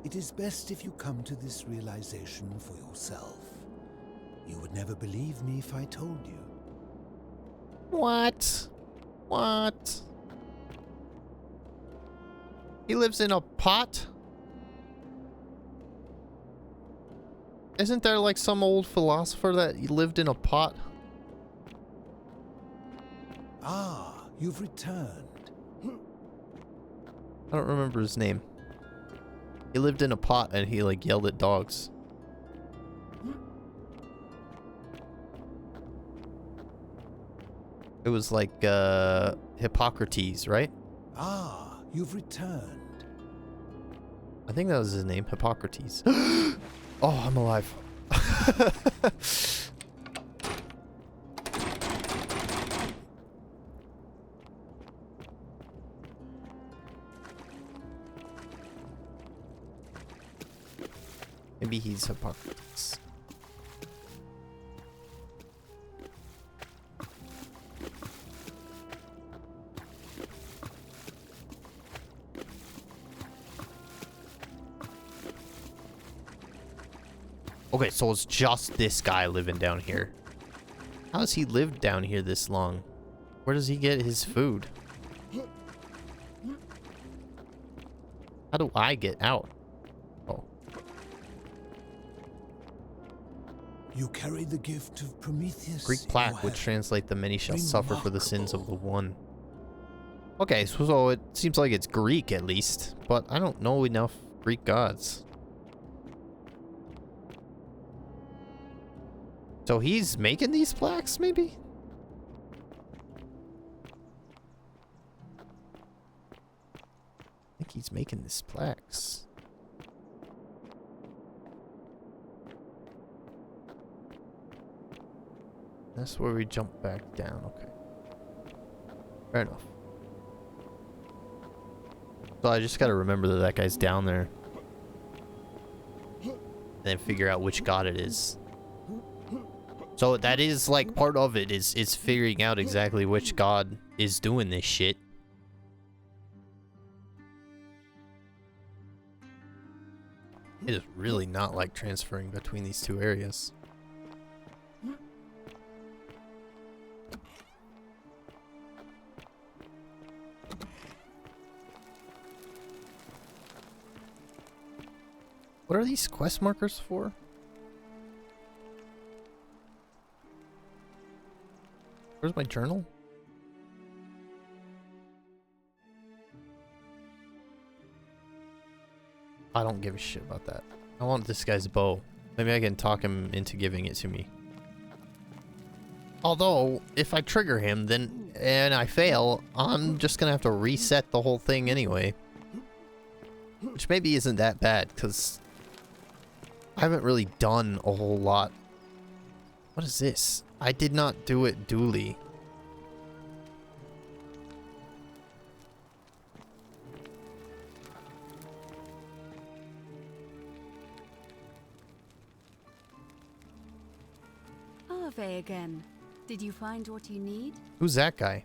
It is best if you come to this realization for yourself. You would never believe me if I told you. What? What? He lives in a pot? Isn't there like some old philosopher that lived in a pot? Ah, you've returned. I don't remember his name. He lived in a pot and he like yelled at dogs. It was like Hippocrates, right? Ah, you've returned. I think that was his name, Hippocrates. Oh, I'm alive. Maybe he's Hippocrates. Okay, so it's just this guy living down here. How has he lived down here this long? Where does he get his food? How do I get out? Oh. You carry the gift of Prometheus. Greek in your plaque which hand. translate the many shall suffer for the sins of the Remarkable. one. Okay, so it seems like it's Greek at least, but I don't know enough Greek gods. So he's making these plaques, maybe? I think he's making these plaques. That's where we jump back down, okay. Fair enough. So I just gotta remember that that guy's down there. And then figure out which god it is. So that is like part of it is figuring out exactly which god is doing this shit. It is really not like transferring between these two areas. What are these quest markers for? Where's my journal? I don't give a shit about that. I want this guy's bow. Maybe I can talk him into giving it to me. Although, if I trigger him, then and I fail, I'm just gonna have to reset the whole thing anyway. Which maybe isn't that bad, because I haven't really done a whole lot. What is this? I did not do it duly. Ave again. Did you find what you need? Who's that guy?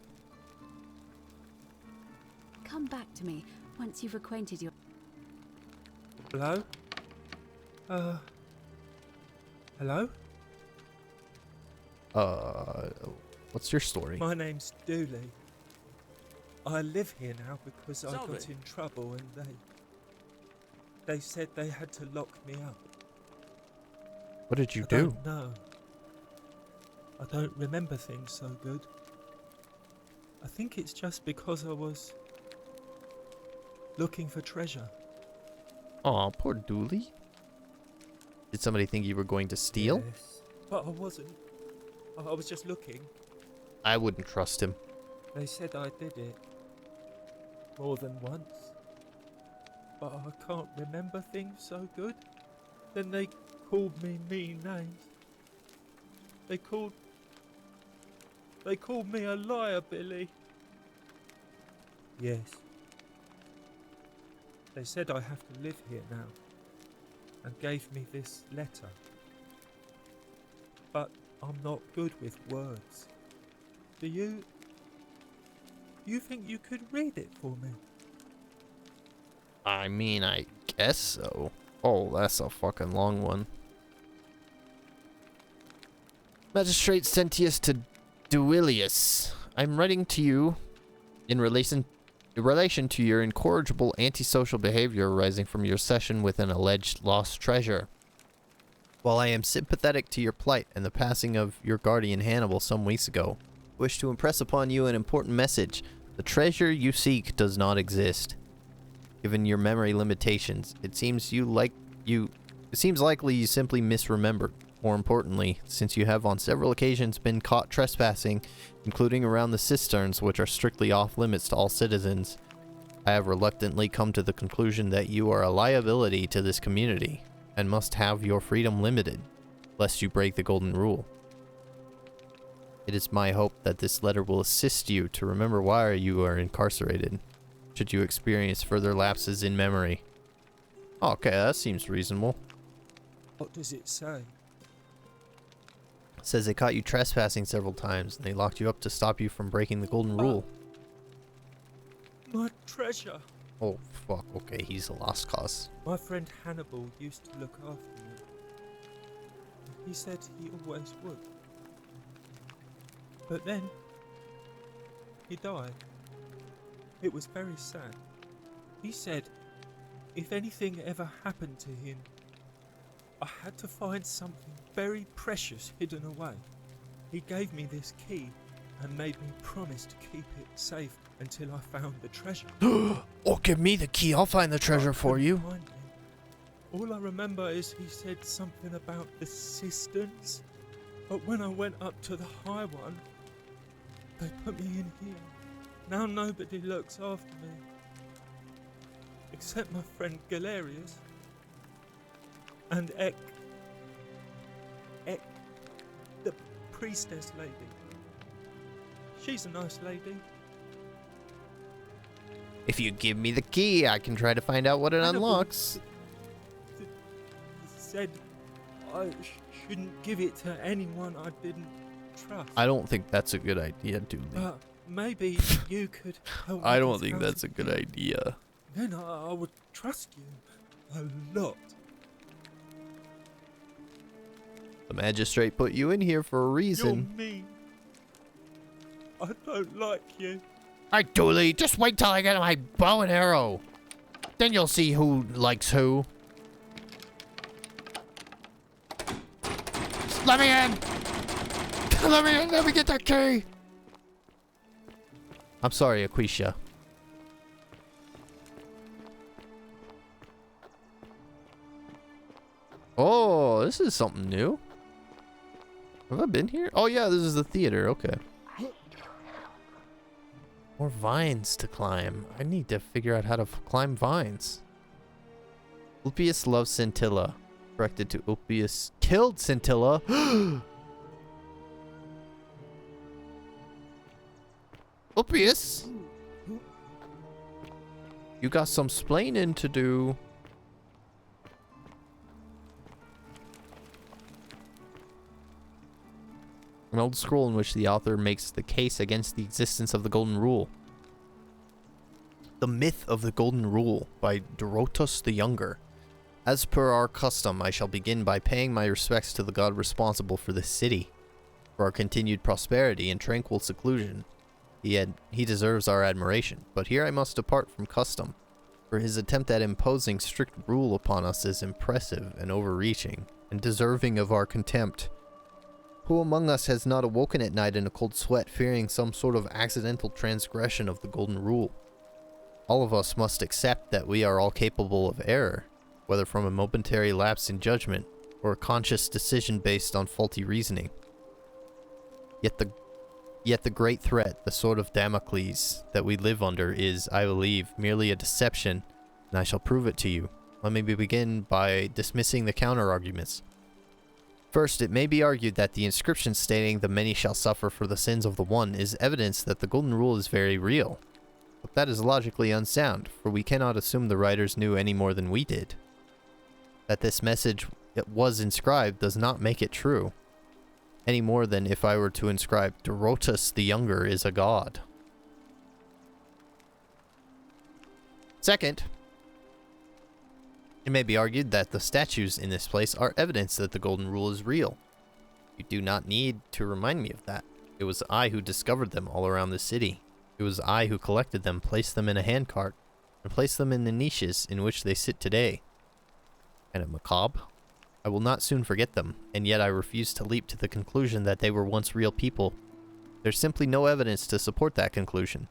Come back to me once you've acquainted your... Hello? Hello? What's your story? My name's Dooley. I live here now because I got Salve. in trouble and they said they had to lock me up. What did you I do? don't know. I don't remember things so good. I think it's just because I was looking for treasure. Aw, poor Dooley. Did somebody think you were going to steal? Yes. But I wasn't. I was just looking. I wouldn't trust him. They said I did it more than once. But I can't remember things so good. Then they called me mean names. They called me a liar, Billy. Yes. They said I have to live here now, and gave me this letter. But I'm not good with words. Do you think you could read it for me? I mean, I guess so. Oh, that's a fucking long one. Magistrate Sentius to Duilius. I'm writing to you in relation to your incorrigible antisocial behavior arising from your session with an alleged lost treasure. While I am sympathetic to your plight and the passing of your guardian Hannibal some weeks ago, I wish to impress upon you an important message. The treasure you seek does not exist. Given your memory limitations, it seems likely you simply misremember. More importantly, since you have on several occasions been caught trespassing, including around the cisterns, which are strictly off limits to all citizens, I have reluctantly come to the conclusion that you are a liability to this community and must have your freedom limited, lest you break the golden rule. It is my hope that this letter will assist you to remember why you are incarcerated, should you experience further lapses in memory. Okay, that seems reasonable. What does it say? It says they caught you trespassing several times, and they locked you up to stop you from breaking the golden rule. My treasure! Oh, fuck. Okay, he's a lost cause. My friend Hannibal used to look after me. He said he always would. But then, he died. It was very sad. He said if anything ever happened to him, I had to find something very precious hidden away. He gave me this key and made me promise to keep it safe until I found the treasure. Oh, give me the key. I'll find the treasure for you. Find it. All I remember is he said something about the cisterns, but when I went up to the high one, they put me in here. Now nobody looks after me, except my friend Galerius and Ek, the priestess lady. She's a nice lady. If you give me the key, I can try to find out what it Hannibal unlocks. Said I shouldn't give it to anyone I didn't trust. I don't think that's a good idea, Dooley. But maybe you could help I me don't get think out that's a of good here. idea. Then I would trust you a lot. The magistrate put you in here for a reason. You're mean. I don't like you. Alright, Dooley, just wait till I get my bow and arrow. Then you'll see who likes who. Just let me in! Let me in, let me get that key! I'm sorry, Aquisha. Oh, this is something new. Have I been here? Oh yeah, this is the theater, okay. More vines to climb. I need to figure out how to climb vines. Ulpius loves Scintilla. Corrected to Ulpius killed Scintilla. Ulpius! You got some splaining to do. An old scroll in which the author makes the case against the existence of the Golden Rule. The Myth of the Golden Rule by Dorotus the Younger. As per our custom, I shall begin by paying my respects to the god responsible for this city. for our continued prosperity and tranquil seclusion. He deserves our admiration, but here I must depart from custom, for his attempt at imposing strict rule upon us is impressive and overreaching, and deserving of our contempt. Who among us has not awoken at night in a cold sweat, fearing some sort of accidental transgression of the golden rule? All of us must accept that we are all capable of error, whether from a momentary lapse in judgment, or a conscious decision based on faulty reasoning. Yet the great threat, the sword of Damocles, that we live under is, I believe, merely a deception, and I shall prove it to you. Let me begin by dismissing the counter-arguments. First, it may be argued that the inscription stating the many shall suffer for the sins of the one is evidence that the golden rule is very real. But that is logically unsound, for we cannot assume the writers knew any more than we did. That this message was inscribed does not make it true, any more than if I were to inscribe Dorotus the Younger is a god. Second, it may be argued that the statues in this place are evidence that the golden rule is real. You do not need to remind me of that. It was I who discovered them all around the city. It was I who collected them, placed them in a handcart, and placed them in the niches in which they sit today. Kind of macabre. I will not soon forget them, and yet I refuse to leap to the conclusion that they were once real people. There's simply no evidence to support that conclusion.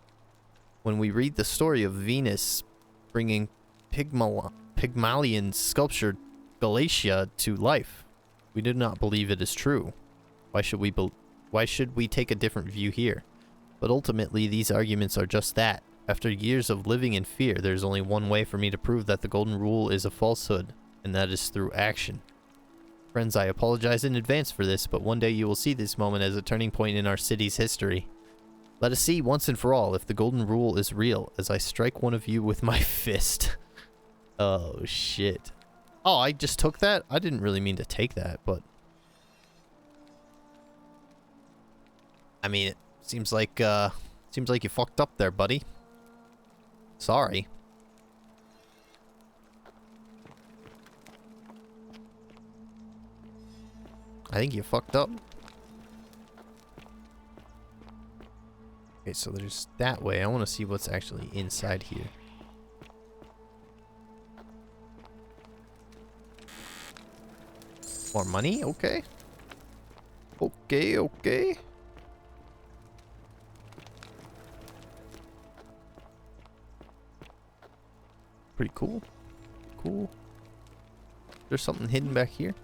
When we read the story of Venus bringing Pygmalion sculptured Galatia to life, we do not believe it is true. Why should we take a different view here? But ultimately, these arguments are just that. After years of living in fear, there's only one way for me to prove that the golden rule is a falsehood, and that is through action. Friends, I apologize in advance for this, but one day you will see this moment as a turning point in our city's history. Let us see once and for all if the golden rule is real, as I strike one of you with my fist. Oh, shit. Oh, I just took that? I didn't really mean to take that, but... I mean, it seems like you fucked up there, buddy. Sorry. I think you fucked up. Okay, so there's that way. I want to see what's actually inside here. More money? Okay. Okay, okay. Pretty cool. Cool. There's something hidden back here?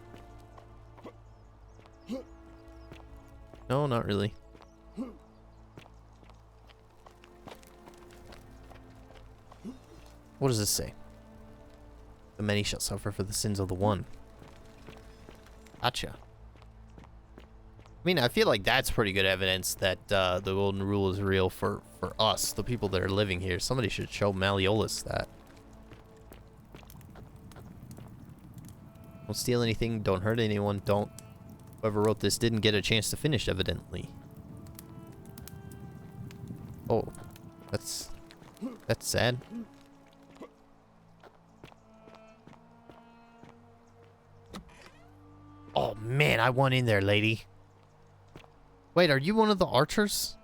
No, not really. What does this say? The many shall suffer for the sins of the one. Gotcha. I mean, I feel like that's pretty good evidence that the golden rule is real for us, the people that are living here. Somebody should show Malleolus that. Don't steal anything, don't hurt anyone, don't... Whoever wrote this didn't get a chance to finish, evidently. Oh, that's sad. Oh man, I want in there, lady. Wait, are you one of the archers?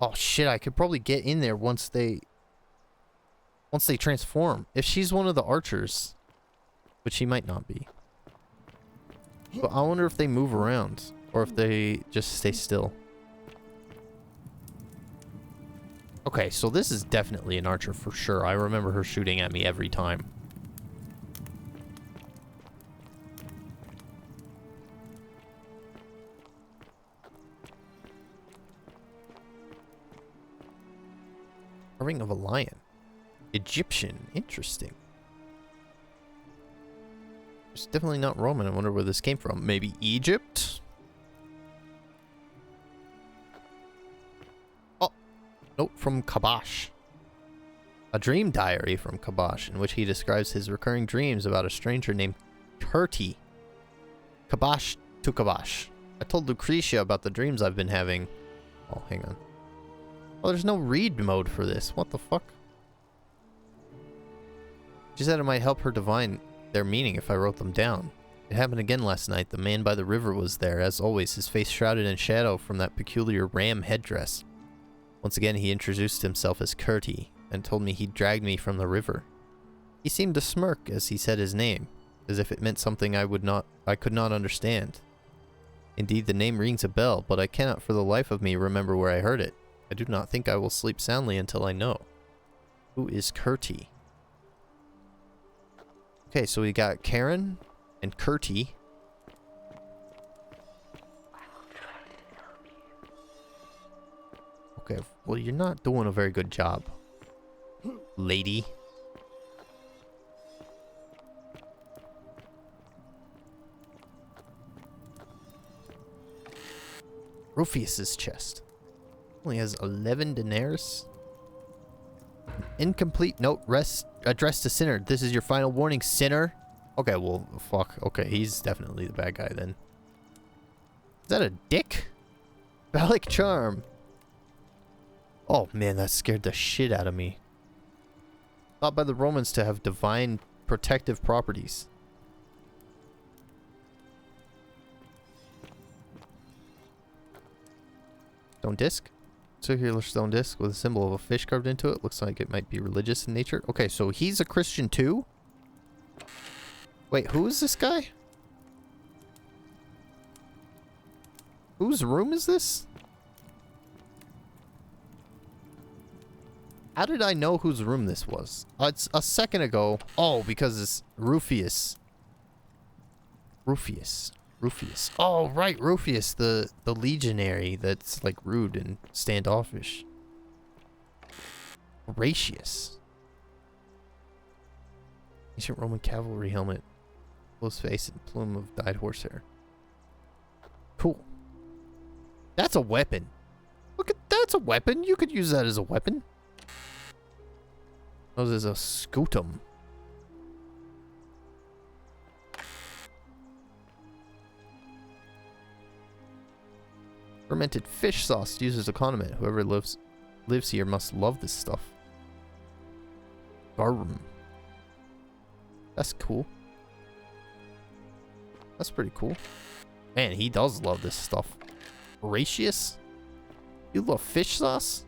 Oh shit, I could probably get in there once they transform. If she's one of the archers, which she might not be. But I wonder if they move around or if they just stay still. Okay, so this is definitely an archer for sure. I remember her shooting at me every time. Carving of a lion. Egyptian. Interesting. It's definitely not Roman. I wonder where this came from. Maybe Egypt? Oh. Nope, from Kabash. A dream diary from Kabash, in which he describes his recurring dreams about a stranger named Kurti. Kabash to Kabash. I told Lucretia about the dreams I've been having. Oh, hang on. Oh, there's no read mode for this. What the fuck? She said it might help her divine their meaning if I wrote them down. It happened again last night. The man by the river was there, as always, his face shrouded in shadow from that peculiar ram headdress. Once again, he introduced himself as Curti, and told me he'd dragged me from the river. He seemed to smirk as he said his name, as if it meant something I could not understand. Indeed, the name rings a bell, but I cannot for the life of me remember where I heard it. I do not think I will sleep soundly until I know. Who is Curti? Okay, so we got Karen and Curti. Okay, well, you're not doing a very good job, lady. Rufius's chest only has 11 denarii. Incomplete note addressed to Sinner. This is your final warning, Sinner. Okay, well, fuck. Okay, he's definitely the bad guy then. Is that a dick? Phallic charm. Oh man, that scared the shit out of me. Thought by the Romans to have divine protective properties. Stone disc? Circular stone disc with a symbol of a fish carved into it. Looks like it might be religious in nature. Okay, so he's a Christian too? Wait, who is this guy? Whose room is this? How did I know whose room this was? It's a second ago. Oh, because it's Rufius. Rufius. Oh, right, Rufius, the legionary that's like rude and standoffish. Horatius. Ancient Roman cavalry helmet. Close face and plume of dyed horsehair. Cool. That's a weapon. Look at that's a weapon. You could use that as a weapon. Oh, there's a scutum. Fermented fish sauce used as a condiment. Whoever lives here must love this stuff. Garum. That's cool. That's pretty cool. Man, he does love this stuff. Horatius? You love fish sauce?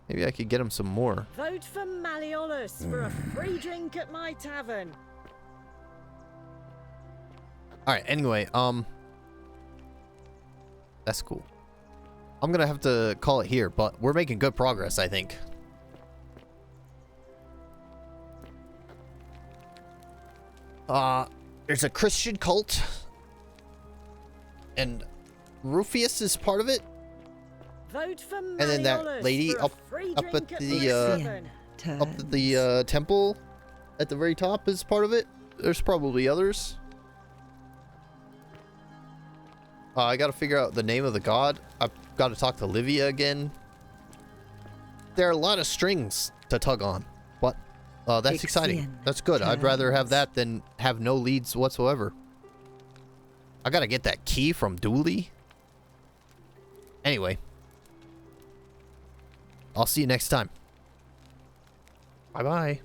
Maybe I could get him some more. Vote for Malleolus for a free drink at my tavern. Alright, anyway, that's cool. I'm gonna have to call it here, but we're making good progress, I think. There's a Christian cult. And Rufius is part of it. Vote for And then that lady up at the temple at the very top is part of it. There's probably others. I gotta figure out the name of the god. I've got to talk to Livia again. There are a lot of strings to tug on, but that's exciting. That's good. I'd rather have that than have no leads whatsoever. I gotta get that key from Dooley. Anyway, I'll see you next time. Bye-bye.